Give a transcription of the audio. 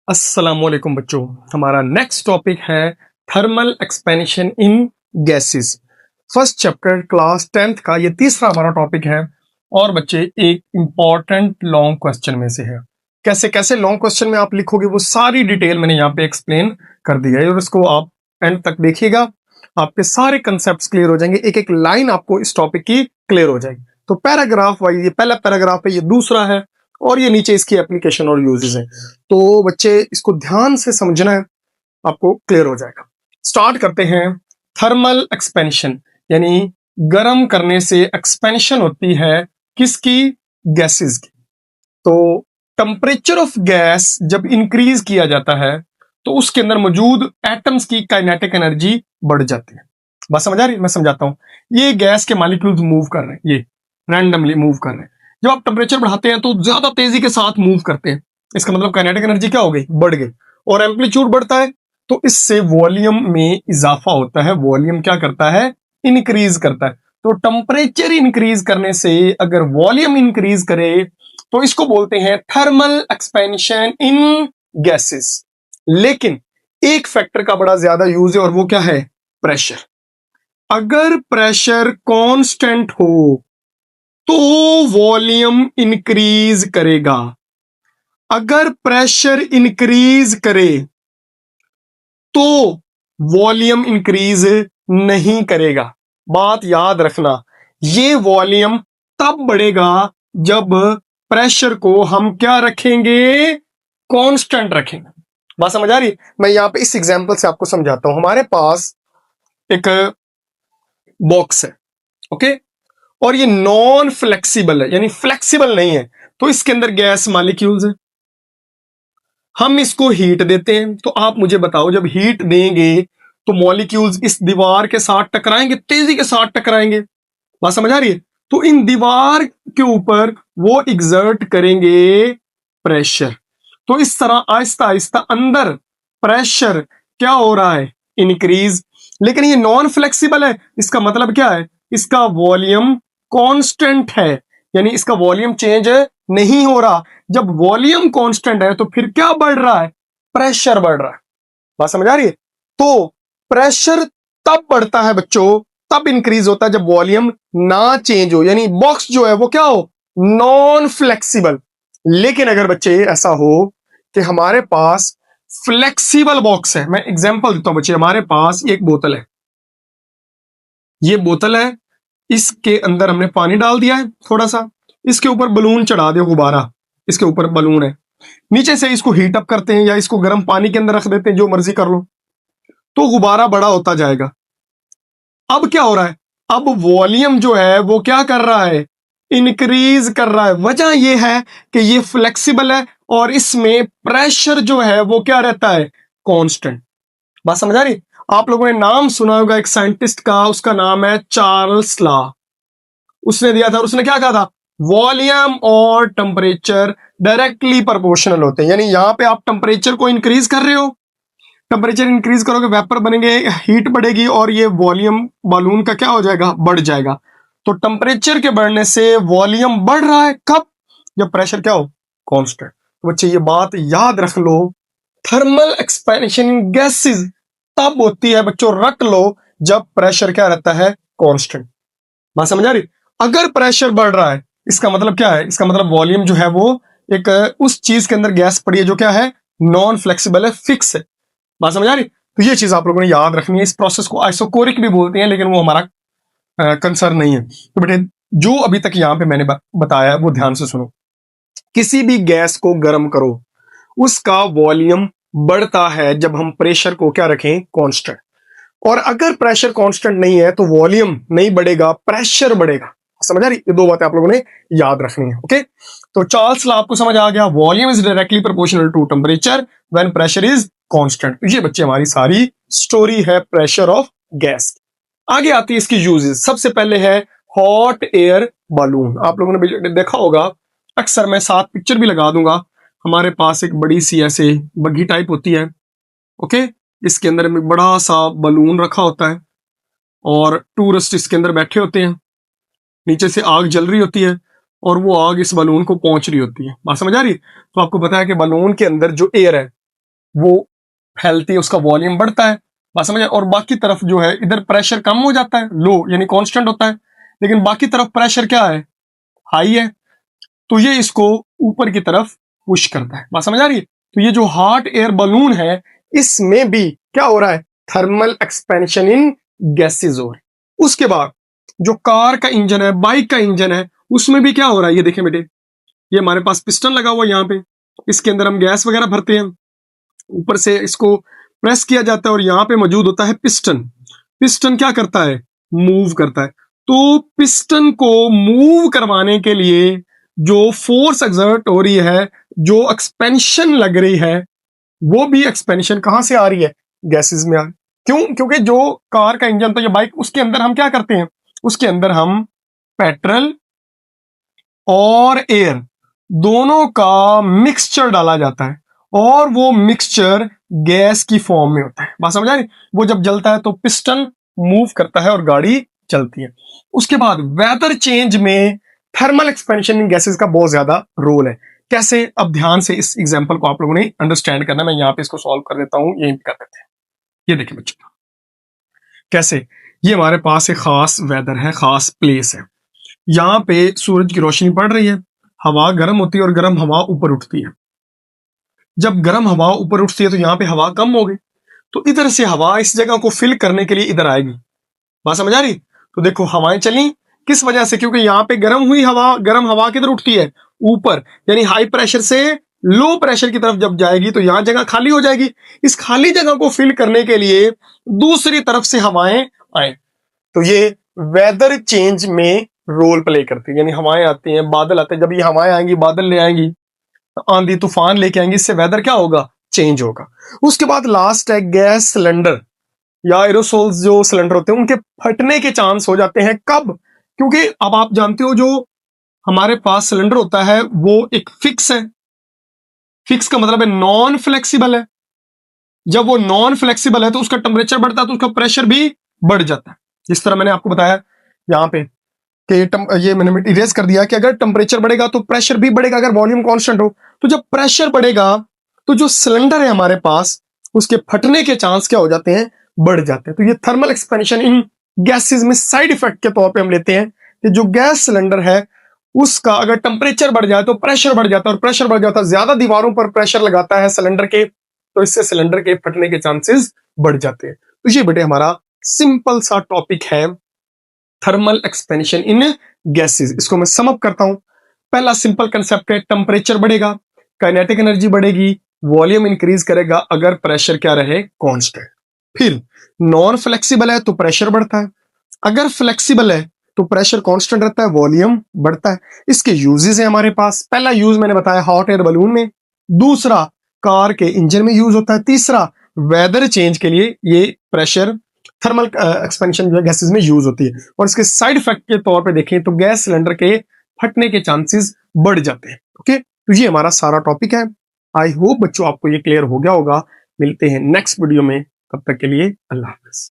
अस्सलामुअलैकुम बच्चों, हमारा नेक्स्ट टॉपिक है thermal expansion in gases. First chapter class 10th का ये तीसरा हमारा टॉपिक है। और बच्चे एक इंपॉर्टेंट लॉन्ग क्वेश्चन में से है। कैसे कैसे लॉन्ग क्वेश्चन में आप लिखोगे वो सारी डिटेल मैंने यहाँ पे एक्सप्लेन कर दी है और इसको आप एंड तक देखिएगा, आपके सारे कंसेप्ट क्लियर हो जाएंगे। एक एक लाइन आपको इस टॉपिक की क्लियर हो जाएगी। तो पैराग्राफ वाइज ये पहला पैराग्राफ है, ये दूसरा है और ये नीचे इसकी एप्लीकेशन और यूजेस है। तो बच्चे इसको ध्यान से समझना है, आपको क्लियर हो जाएगा। स्टार्ट करते हैं। थर्मल एक्सपेंशन यानी गर्म करने से एक्सपेंशन होती है किसकी? गैसेस की। तो टेम्परेचर ऑफ गैस जब इंक्रीज किया जाता है तो उसके अंदर मौजूद एटम्स की काइनेटिक एनर्जी बढ़ जाती है। बात समझ आ रही है? मैं समझाता हूं। ये गैस के मॉलिक्यूल्स मूव कर रहे हैं, ये रैंडमली मूव कर रहे हैं। जब आप टेम्परेचर बढ़ाते हैं तो ज्यादा तेजी के साथ मूव करते हैं, इसका मतलब काइनेटिक एनर्जी क्या हो गई? बढ़ गई। और एम्पलीट्यूड बढ़ता है तो इससे वॉल्यूम में इजाफा होता है। वॉल्यूम क्या करता है? इंक्रीज करता है। तो टेम्परेचर इंक्रीज करने से अगर वॉल्यूम इंक्रीज करे तो इसको बोलते हैं थर्मल एक्सपेंशन इन गैसेस। लेकिन एक फैक्टर का बड़ा ज्यादा यूज है और वो क्या है? प्रेशर। अगर प्रेशर कांस्टेंट हो तो वॉल्यूम इंक्रीज करेगा। अगर प्रेशर इंक्रीज करे तो वॉल्यूम इंक्रीज नहीं करेगा। बात याद रखना, ये वॉल्यूम तब बढ़ेगा जब प्रेशर को हम क्या रखेंगे? कांस्टेंट रखेंगे। बात समझ आ रही है? मैं यहां पे इस एग्जांपल से आपको समझाता हूं। हमारे पास एक बॉक्स है, ओके, और ये नॉन फ्लेक्सिबल है, यानी फ्लेक्सिबल नहीं है। तो इसके अंदर गैस मॉलिक्यूल्स है। हम इसको हीट देते हैं। तो आप मुझे बताओ, जब हीट देंगे तो मॉलिक्यूल्स इस दीवार के साथ टकराएंगे, तेजी के साथ टकराएंगे। बात समझ आ रही है? तो इन दीवार के ऊपर वो एग्जर्ट करेंगे प्रेशर। तो इस तरह आहिस्ता आहिस्ता अंदर प्रेशर क्या हो रहा है? इंक्रीज। लेकिन ये नॉन फ्लेक्सिबल है, इसका मतलब क्या है? इसका वॉल्यूम कांस्टेंट है, यानी इसका वॉल्यूम चेंज नहीं हो रहा। जब वॉल्यूम कांस्टेंट है तो फिर क्या बढ़ रहा है? प्रेशर बढ़ रहा है। बात समझ आ रही है? तो प्रेशर तब बढ़ता है बच्चों, तब इंक्रीज होता है जब वॉल्यूम ना चेंज हो, यानी बॉक्स जो है वो क्या हो? Non flexible. लेकिन अगर बच्चे ऐसा हो कि हमारे पास फ्लेक्सिबल बॉक्स है, मैं एग्जांपल देता हूं बच्चे। हमारे पास एक बोतल है, ये बोतल है, इसके अंदर हमने पानी डाल दिया है थोड़ा सा, इसके ऊपर बलून चढ़ा दिया, गुब्बारा इसके ऊपर बलून है, नीचे से इसको हीट अप करते हैं या इसको गर्म पानी के अंदर रख देते हैं, जो मर्जी कर लो, तो गुब्बारा बड़ा होता जाएगा। अब क्या हो रहा है? अब वॉल्यूम जो है वो क्या कर रहा है? इंक्रीज कर रहा है। वजह यह है कि ये फ्लेक्सिबल है और इसमें प्रेशर जो है वो क्या रहता है? कांस्टेंट। बात समझ आ रही? आप लोगों ने नाम सुना होगा एक साइंटिस्ट का, उसका नाम है चार्ल्स लॉ। उसने दिया था, उसने क्या कहा था? वॉल्यूम और टेम्परेचर डायरेक्टली प्रोपोर्शनल होते हैं। यानी यहां पे आप टेम्परेचर को इंक्रीज कर रहे हो, टेम्परेचर इंक्रीज करोगे, वेपर बनेंगे, हीट बढ़ेगी और ये वॉल्यूम बलून का क्या हो जाएगा? बढ़ जाएगा। तो टेम्परेचर के बढ़ने से वॉल्यूम बढ़ रहा है। कब? जब प्रेशर क्या हो? कांस्टेंट। तो बच्चे ये बात याद रख लो, थर्मल एक्सपेंशन इन गैसेस तब होती है बच्चों, रट लो, जब प्रेशर क्या रहता है? कांस्टेंट। बात समझ आ रही? अगर प्रेशर बढ़ रहा है, इसका मतलब क्या है? इसका मतलब वॉल्यूम जो है वो एक उस चीज के अंदर गैस पड़ी है जो क्या है? नॉन फ्लेक्सिबल है, फिक्स है। बात समझ आ रही? तो ये चीज आप लोगों ने याद रखनी है। इस प्रोसेस को आइसोकोरिक भी बोलते हैं, लेकिन वो हमारा कंसर्न नहीं है। तो बेटे, जो अभी तक यहां पे मैंने बताया वो ध्यान से सुनो। किसी भी गैस को गर्म करो, उसका वॉल्यूम बढ़ता है जब हम प्रेशर को क्या रखें? कांस्टेंट। और अगर प्रेशर कांस्टेंट नहीं है तो वॉल्यूम नहीं बढ़ेगा, प्रेशर बढ़ेगा। समझ आ रही? ये दो बातें आप लोगों ने याद रखनी है। ओके, तो चार्ल्स लॉ आपको समझ आ गया। Volume is directly proportional to temperature when pressure is constant. ये बच्चे हमारी सारी स्टोरी है प्रेशर ऑफ गैस। आगे आती है इसकी यूजेस। सबसे पहले है हॉट एयर बलून। आप लोगों ने देखा होगा, अक्सर मैं साथ पिक्चर भी लगा दूंगा। हमारे पास एक बड़ी सी ऐसे बग्घी टाइप होती है, ओके, इसके अंदर में बड़ा सा बलून रखा होता है और टूरिस्ट इसके अंदर बैठे होते हैं। नीचे से आग जल रही होती है और वो आग इस बलून को पहुंच रही होती है। बात समझ आ रही है? तो आपको पता है कि बलून के अंदर जो एयर है वो फैलती है, उसका वॉल्यूम बढ़ता है, बात समझ। और बाकी तरफ जो है इधर प्रेशर कम हो जाता है, लो यानी कांस्टेंट होता है, लेकिन बाकी तरफ प्रेशर क्या है, हाई है, तो ये इसको ऊपर की तरफ पुश करता है, बात समझ आ रही है। तो ये जो हॉट एयर बलून है, इसमें भी क्या हो रहा है, थर्मल एक्सपेंशन इन गैसेज हो रही है। उसके बाद जो कार का इंजन है, बाइक का इंजन है, उसमें भी क्या हो रहा है, ये देखें बेटे, ये हमारे पास पिस्टन लगा हुआ है यहाँ पे, इसके अंदर हम गैस वगैरह भरते हैं, ऊपर से इसको प्रेस किया जाता है और यहाँ पे मौजूद होता है पिस्टन। पिस्टन क्या करता है, मूव करता है। तो पिस्टन को मूव करवाने के लिए जो फोर्स एक्सर्ट हो रही है, जो एक्सपेंशन लग रही है, वो भी एक्सपेंशन कहां से आ रही है, गैसेस में आ रही है। क्यों, क्योंकि जो कार का इंजन तो ये बाइक, उसके अंदर हम क्या करते हैं, उसके अंदर हम पेट्रोल और एयर दोनों का मिक्सचर डाला जाता है, और वो मिक्सचर गैस की फॉर्म में होता है, बात समझ आ रही। वो जब जलता है तो पिस्टन मूव करता है और गाड़ी चलती है। उसके बाद वेदर चेंज में थर्मल एक्सपेंशन इन गैसेस का बहुत ज्यादा रोल है। कैसे, अब ध्यान से इस एग्जांपल को आप लोगों ने अंडरस्टैंड करना, मैं यहां पे इसको सॉल्व कर देता हूं, यही कर देते हैं। ये देखिए बच्चों, कैसे, ये हमारे पास एक खास वेदर है, खास प्लेस है, यहाँ पे सूरज की रोशनी पड़ रही है, हवा गर्म होती है और गर्म हवा ऊपर उठती है। जब गर्म हवा ऊपर उठती है तो यहाँ पे हवा कम हो गई, तो इधर से हवा इस जगह को फिल करने के लिए इधर आएगी, बात समझ आ रही। तो देखो हवाएं चली किस वजह से, क्योंकि यहाँ पे गर्म हुई हवा, गर्म हवा किधर उठती है, ऊपर, यानी हाई प्रेशर से लो प्रेशर की तरफ जब जाएगी तो यहाँ जगह खाली हो जाएगी। इस खाली जगह को फिल करने के लिए दूसरी तरफ से हवाएं आए, तो ये वेदर चेंज में रोल प्ले करती है, यानी हवाएं आती हैं, बादल आते हैं, जब ये हवाएं आएंगी, बादल ले आएंगी, आंधी तूफान लेके आएंगी, इससे वेदर क्या होगा, चेंज होगा। उसके बाद लास्ट है गैस सिलेंडर या एरोसोल्स, जो सिलेंडर होते हैं उनके फटने के चांस हो जाते हैं। कब, क्योंकि अब आप जानते हो जो हमारे पास सिलेंडर होता है वो एक फिक्स है, फिक्स का मतलब है नॉन फ्लेक्सिबल है। जब वो नॉन फ्लेक्सिबल है तो उसका टेम्परेचर बढ़ता है तो उसका प्रेशर भी बढ़ जाता है। जिस तरह मैंने आपको बताया यहाँ पे कि ये मैंने इरेज कर दिया कि अगर टेम्परेचर बढ़ेगा तो प्रेशर भी बढ़ेगा, अगर वॉल्यूम कांस्टेंट हो। तो जब प्रेशर बढ़ेगा तो जो सिलेंडर है हमारे पास, उसके फटने के चांस क्या हो जाते हैं, बढ़ जाते हैं। तो ये थर्मल एक्सपेंशन इन गैसेस में साइड इफेक्ट के तौर पे हम लेते हैं कि जो गैस सिलेंडर है उसका अगर टेम्परेचर बढ़ जाए तो प्रेशर बढ़ जाता है, और प्रेशर बढ़ जाता है, ज्यादा दीवारों पर प्रेशर लगाता है सिलेंडर के, तो इससे सिलेंडर के फटने के चांसेस बढ़ जाते हैं। तो ये बेटे हमारा सिंपल सा टॉपिक है थर्मल एक्सपेंशन इन गैसेस। इसको मैं सम अप करता हूं। पहला सिंपल कंसेप्ट है, टेम्परेचर बढ़ेगा, काइनेटिक एनर्जी बढ़ेगी, वॉल्यूम इंक्रीज करेगा अगर प्रेशर क्या रहे, कांस्टेंट। फिर नॉन फ्लेक्सिबल है तो प्रेशर बढ़ता है, अगर फ्लेक्सिबल है तो प्रेशर कांस्टेंट रहता है, वॉल्यूम बढ़ता है। इसके यूजेस है हमारे पास, पहला यूज मैंने बताया हॉट एयर बलून में, दूसरा कार के इंजन में यूज होता है, तीसरा वेदर चेंज के लिए ये प्रेशर थर्मल एक्सपेंशन जो है गैसेस में यूज होती है। और इसके साइड इफेक्ट के तौर पे देखें तो गैस सिलेंडर के फटने के चांसेस बढ़ जाते हैं। ओके, तो ये हमारा सारा टॉपिक है। आई होप बच्चों आपको ये क्लियर हो गया होगा। मिलते हैं नेक्स्ट वीडियो में, तब तक के लिए अल्लाह हाफिज।